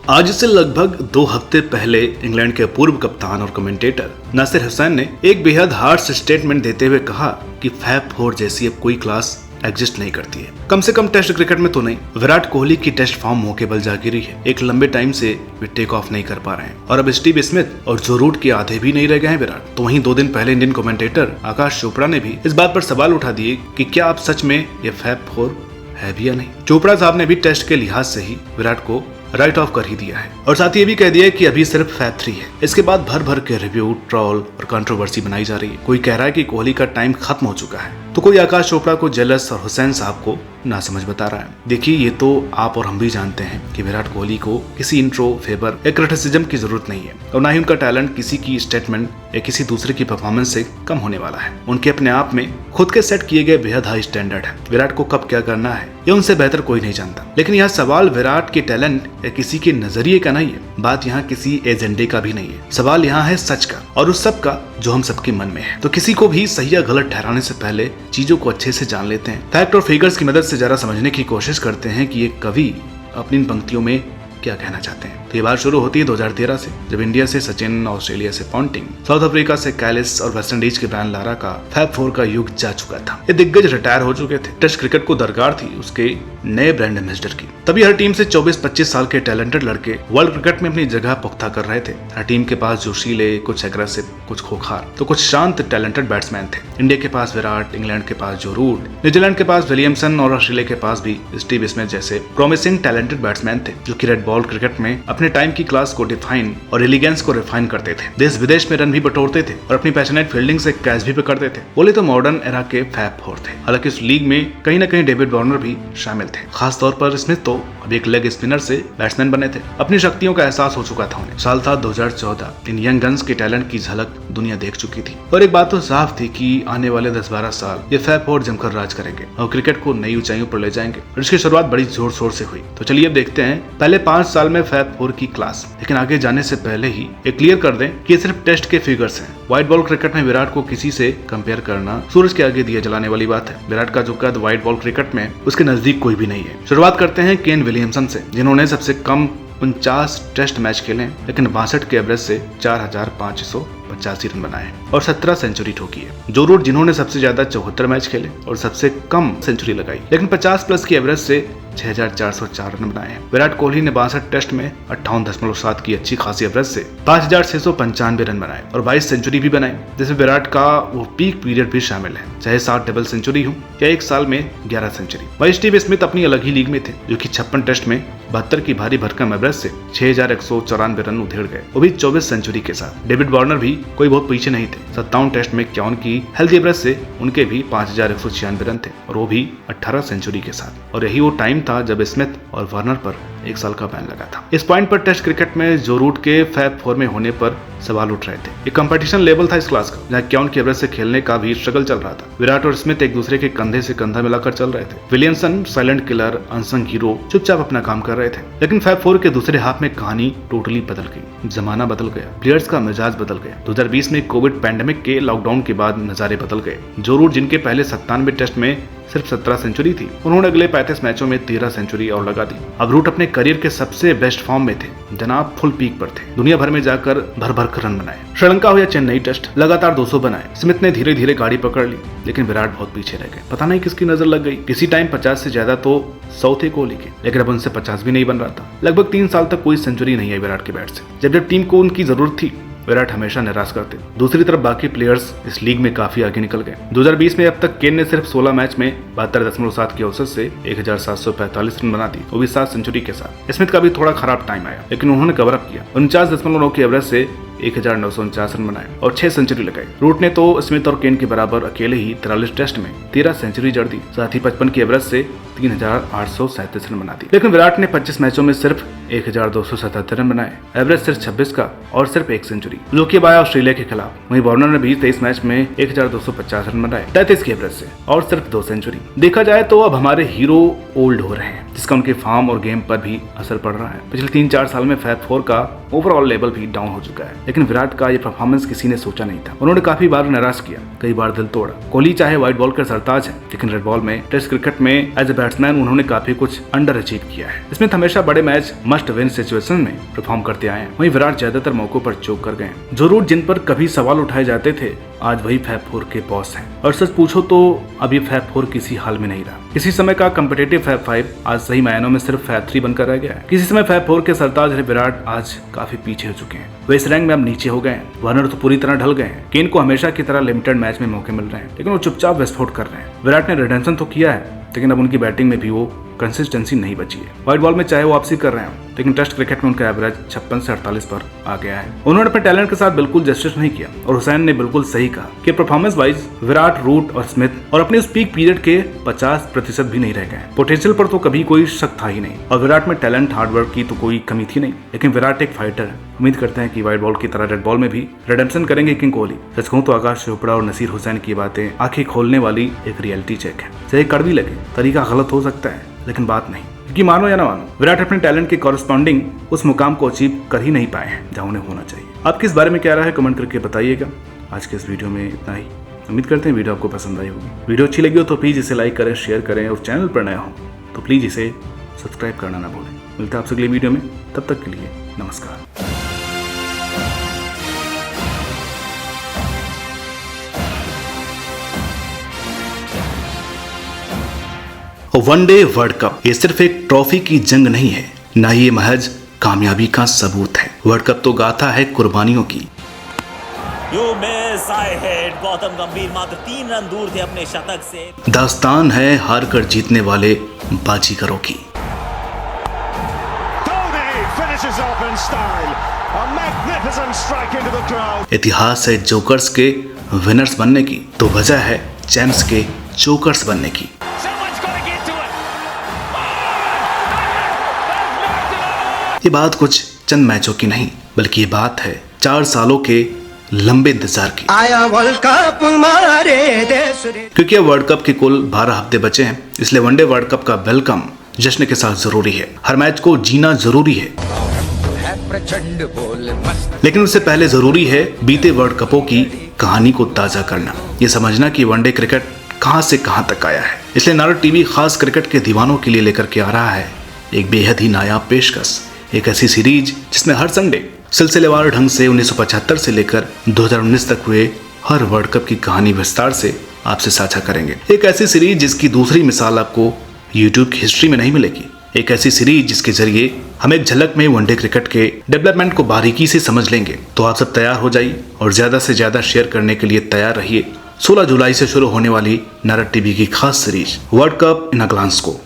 आज से लगभग 2 हफ्ते पहले इंग्लैंड के पूर्व कप्तान और कमेंटेटर नासिर हुसैन ने एक बेहद हार्श स्टेटमेंट देते हुए कहा कि फैब 4 जैसी अब कोई क्लास एग्जिस्ट नहीं करती है, कम से कम टेस्ट क्रिकेट में तो नहीं। विराट कोहली की टेस्ट फॉर्म मौके बल जागिरी है, एक लंबे टाइम से वे टेक ऑफ नहीं कर पा रहे हैं और अब स्टीव स्मिथ और जो रूट के आधे भी नहीं रह गए हैं विराट। तो वहीं 2 दिन पहले इंडियन कमेंटेटर आकाश चोपड़ा ने भी इस बात पर सवाल उठा दिए कि क्या अब सच में ये फैब 4 है भी या नहीं। चोपड़ा साहब ने भी टेस्ट के लिहाज से ही विराट को राइट ऑफ कर ही दिया है और साथ ही ये भी कह दिया है कि अभी सिर्फ फैब 3 है। इसके बाद भर भर के रिव्यू, ट्रोल और कंट्रोवर्सी बनाई जा रही है। कोई कह रहा है कि कोहली का टाइम खत्म हो चुका है, तो कोई आकाश चोपड़ा को जेलस और हुसैन साहब को ना समझ बता रहा है। देखिए, ये तो आप और हम भी जानते हैं कि विराट कोहली को किसी इंट्रो, फेवर या क्रिटिसिज्म की जरूरत नहीं है और ना ही उनका टैलेंट किसी की स्टेटमेंट या किसी दूसरे की परफॉर्मेंस से कम होने वाला है। उनके अपने आप में खुद के सेट किए गए बेहद हाई स्टैंडर्ड है। विराट को कब क्या करना है ये उनसे बेहतर कोई नहीं जानता। लेकिन यहाँ सवाल विराट के टैलेंट या किसी के नजरिए का नहीं है, बात यहाँ किसी एजेंडे का भी नहीं है। सवाल यहाँ है सच का और उस सब का जो हम सबके मन में है। तो किसी को भी सही या गलत ठहराने से पहले चीजों को अच्छे से जान लेते हैं, फैक्ट और फिगर्स की मदद से जरा समझने की कोशिश करते हैं कि ये कवि अपनी इन पंक्तियों में क्या कहना चाहते हैं। तो ये बात शुरू होती है 2013 से, जब इंडिया से सचिन, ऑस्ट्रेलिया से पॉन्टिंग, साउथ अफ्रीका से कैलिस और वेस्ट इंडीज के ब्रायन लारा का फैब 4 का युग जा चुका था। ये दिग्गज रिटायर हो चुके थे। टेस्ट क्रिकेट को दरकार थी उसके नए ब्रांड एम्बेसडर की। तभी हर टीम से 24-25 साल के टैलेंटेड लड़के वर्ल्ड क्रिकेट में अपनी जगह पुख्ता कर रहे थे। हर टीम के पास जोशीले, कुछ एग्रेसिव, कुछ खोखार, तो कुछ शांत टैलेंटेड बैट्समैन थे। इंडिया के पास विराट, इंग्लैंड के पास जो रूट, न्यूजीलैंड के पास विलियमसन और ऑस्ट्रेलिया के पास भी स्टीव स्मिथ जैसे प्रॉमिसिंग टैलेंटेड बैट्समैन थे, जो कि रेड बॉल क्रिकेट में अपने टाइम की क्लास को डिफाइन और एलिगेंस को रिफाइन करते थे। देश विदेश में रन भी बटोरते थे और अपनी पैशनेट फील्डिंग से कैच भी पकड़ते थे। बोले तो मॉडर्न एरा के फैब 4 थे। हालांकि इस लीग में कहीं न कहीं डेविड वार्नर भी शामिल थे। खास तौर पर स्मिथ तो अब एक लेग स्पिनर से बैट्समैन बने थे। अपनी शक्तियों का एहसास हो चुका था उन्हें। साल था 2014। इन यंग गन्स के टैलेंट की झलक दुनिया देख चुकी थी और एक बात तो साफ थी कि आने वाले 10-12 साल ये फैब 4 जमकर राज करेंगे और क्रिकेट को नई ऊंचाइयों पर ले जाएंगे और इसकी शुरुआत बड़ी जोर शोर से हुई। तो चलिए अब देखते हैं पहले 5 साल में फैब 4 की क्लास। लेकिन आगे जाने से पहले ही ये क्लियर कर दें कि ये सिर्फ टेस्ट के फिगर्स हैं। व्हाइट बॉल क्रिकेट में विराट को किसी से कंपेयर करना सूरज के आगे दिया जलाने वाली बात है। विराट का जो कद व्हाइट बॉल क्रिकेट में उसके नजदीक कोई भी नहीं है। शुरुआत करते हैं केन विलियमसन से, जिन्होंने सबसे कम 49 टेस्ट मैच खेले लेकिन 62 के एवरेज से 4585 रन बनाए और 17 सेंचुरी ठोकी है। जो रूट, जिन्होंने सबसे ज्यादा 74 मैच खेले और सबसे कम सेंचुरी लगाई लेकिन 50 प्लस की एवरेज से 6404 रन बनाए हैं। विराट कोहली ने 62 टेस्ट में 58.7 की अच्छी खासी एवरेज से 5695 रन बनाए और 22 सेंचुरी भी बनाई, जिसमें विराट का वो पीक पीरियड भी शामिल है, चाहे 60 डबल सेंचुरी हो या एक साल में 11 सेंचुरी। वही स्टीव स्मिथ अपनी अलग ही लीग में थे, जो कि 56 टेस्ट में 72 की भारी भरकम एवरेज से 6194 रन उधेड़ गए, वो भी 24 सेंचुरी के साथ। डेविड वार्नर भी कोई बहुत पीछे नहीं थे। 57 टेस्ट में 51 की हेल्दी एवरेज से उनके भी 5196 रन थे और वो भी 18 सेंचुरी के साथ। और यही वो टाइम था जब स्मिथ और वार्नर पर 1 साल का बैन लगा था। इस पॉइंट पर टेस्ट क्रिकेट में जो रूट के फैब 4 में होने पर सवाल उठ रहे थे। एक कंपटीशन लेवल था इस क्लास का, जहाँ 51 की एवरेज से खेलने का भी स्ट्रगल चल रहा था। विराट और स्मिथ एक दूसरे के कंधे से कंधा मिलाकर चल रहे थे। Williamson silent killer, unsung hero, चुपचाप अपना काम कर रहे थे। लेकिन फैब 4 के दूसरे हाफ में कहानी टोटली बदल गई। जमाना बदल गया, प्लेयर्स का मिजाज बदल गया। 2020 में कोविड पैंडेमिक के लॉकडाउन के बाद नजारे बदल गए। जो रूट, जिनके पहले 97 टेस्ट में सिर्फ 17 सेंचुरी थी, उन्होंने अगले 35 मैचों में 13 सेंचुरी और लगा दी। अब रूट अपने करियर के सबसे बेस्ट फॉर्म में थे, जनाब फुल पीक पर थे। दुनिया भर में जाकर भर भर कर रन बनाए। श्रीलंका हो या चेन्नई टेस्ट, लगातार 200 बनाए। स्मिथ ने धीरे धीरे गाड़ी पकड़ ली, लेकिन विराट बहुत पीछे रह गए। पता नहीं किसकी नजर लग गई। किसी टाइम 50 से ज्यादा तो 100 थे कोहली के, लेकिन अब उनसे 50 भी नहीं बन रहा था। लगभग 3 साल तक कोई सेंचुरी नहीं आई विराट के बैट से। जब टीम को उनकी जरूरत थी, विराट हमेशा निराश करते। दूसरी तरफ बाकी प्लेयर्स इस लीग में काफी आगे निकल गए। 2020 में अब तक केन ने सिर्फ 16 मैच में 72.7 की औसत से 1745 रन बना दी, वो भी 7 सेंचुरी के साथ। स्मिथ का भी थोड़ा खराब टाइम आया, लेकिन उन्होंने कवर अप किया। 49.9 की एवरेज से 1949 रन बनाए और 6 सेंचुरी लगाई। रूट ने तो स्मिथ और केन के बराबर अकेले ही 43 टेस्ट में 13 सेंचुरी जड़ दी, साथ ही 55 की एवरेज से 3837 रन बना दी। लेकिन विराट ने 25 मैचों में सिर्फ 1277 रन बनाए, एवरेज सिर्फ 26 का और सिर्फ 1 सेंचुरी, जो कि आया ऑस्ट्रेलिया के खिलाफ। वहीं वार्नर ने भी 23 मैच में 1250 रन बनाए, 33 की एवरेज से और सिर्फ 2 सेंचुरी। देखा जाए तो अब हमारे हीरो ओल्ड हो रहे हैं, जिसका उनके फॉर्म और गेम पर भी असर पड़ रहा है। पिछले 3-4 साल में फैब 4 का ओवरऑल लेवल भी डाउन हो चुका है। लेकिन विराट का ये परफॉर्मेंस किसी ने सोचा नहीं था। उन्होंने काफी बार निराश किया, कई बार दिल तोड़ा। कोहली चाहे व्हाइट बॉल के सरताज है, लेकिन रेड बॉल में टेस्ट क्रिकेट में एज ए बैट्समैन उन्होंने काफी कुछ अंडर अचीव किया है। स्मिथ हमेशा बड़े मैच मस्ट विन सिचुएशन में परफॉर्म करते आए हैं। वहीं विराट ज्यादातर मौकों पर चौक कर गए। जो रूट जिन पर कभी सवाल उठाए जाते थे, आज वही फैब 4 के बॉस हैं। और सच पूछो तो अब ये फैब 4 किसी हाल में नहीं रहा। किसी समय का कम्पिटेटिव फैब 5 आज सही मायनों में सिर्फ फैब 3 बनकर रह गया है। किसी समय फैब 4 के सरताज विराट आज काफी पीछे हो चुके हैं। वे इस रैंक में अब नीचे हो गए हैं। वार्नर तो पूरी तरह ढल गए हैं। केन को हमेशा की तरह लिमिटेड मैच में मौके मिल रहे हैं, लेकिन वो चुपचाप विस्फोट कर रहे हैं। विराट ने रिडेम्पशन तो किया है, लेकिन अब उनकी बैटिंग में भी वो कंसिस्टेंसी नहीं बची है। व्हाइट बॉल में चाहे वो वापसी कर रहे हैं, लेकिन टेस्ट क्रिकेट में उनका एवरेज 56 से 48 पर आ गया है। उन्होंने अपने टैलेंट के साथ बिल्कुल जस्टिस नहीं किया और हुसैन ने बिल्कुल सही कहा कि परफॉर्मेंस वाइज विराट, रूट और स्मिथ और अपने उस पीक पीरियड के 50% भी नहीं रह गए। पोटेंशियल पर तो कभी कोई शक था ही नहीं और विराट में टैलेंट, हार्डवर्क की तो कोई कमी थी नहीं, लेकिन विराट एक फाइटर है। उम्मीद करते हैं कि व्हाइट बॉल की तरह रेड बॉल में भी रिडेम्पशन करेंगे किंग कोहली। सच कहूं तो आकाश चोपड़ा और नसीर हुसैन की बातें आंखें खोलने वाली एक रियलिटी चेक है। चाहे कड़वी लगे, तरीका गलत हो सकता है, लेकिन बात नहीं, क्योंकि मानो या ना मानो विराट अपने टैलेंट के कॉरस्पॉन्डिंग उस मुकाम को अचीव कर ही नहीं पाए हैं जहां उन्हें होना चाहिए। आपके इस बारे में क्या राय है, कमेंट करके बताइएगा। आज के इस वीडियो में इतना ही। उम्मीद करते हैं वीडियो आपको पसंद आई होगी। वीडियो अच्छी लगी हो तो प्लीज इसे लाइक करें, शेयर करें और चैनल पर नया हो तो प्लीज इसे सब्सक्राइब करना ना भूलें। मिलते हैं आपसे अगले वीडियो में, तब तक के लिए नमस्कार। वनडे वर्ल्ड कप ये सिर्फ एक ट्रॉफी की जंग नहीं है, ना ही ये महज कामयाबी का सबूत है। वर्ल्ड कप तो गाथा है कुर्बानियों की। गौतम गंभीर मात्र 3 रन दूर थे अपने शतक से। दास्तान है हार कर जीतने वाले बाजीगरों की। इतिहास है जोकर्स के विनर्स बनने की, तो वजह है चैंप्स के चोकर्स बनने की। ये बात कुछ चंद मैचों की नहीं, बल्कि ये बात है 4 सालों के लंबे इंतजार की। आया वर्ल्ड कप हमारे देश रे। क्योंकि अब वर्ल्ड कप के कुल 12 हफ्ते बचे हैं, इसलिए वनडे वर्ल्ड कप का वेलकम जश्न के साथ जरूरी है। हर मैच को जीना जरूरी है, लेकिन उससे पहले जरूरी है बीते वर्ल्ड कपों की कहानी को ताजा करना, ये समझना कि वनडे क्रिकेट कहां से कहां तक आया है। इसलिए नारद टीवी खास क्रिकेट के दीवानों के लिए लेकर के आ रहा है एक बेहद ही नायाब पेशकश, एक ऐसी सीरीज जिसमें हर संडे सिलसिलेवार ढंग से 1975 से लेकर 2019 तक हुए हर वर्ल्ड कप की कहानी विस्तार से आपसे साझा करेंगे। एक ऐसी सीरीज जिसकी दूसरी मिसाल आपको यूट्यूब की हिस्ट्री में नहीं मिलेगी। एक ऐसी सीरीज जिसके जरिए हम एक झलक में वनडे क्रिकेट के डेवलपमेंट को बारीकी से समझ लेंगे। तो आप सब तैयार हो जाइए और ज्यादा से ज्यादा शेयर करने के लिए तैयार रहिए 16 जुलाई से शुरू होने वाली नारद टीवी की खास series World Cup in a glance को।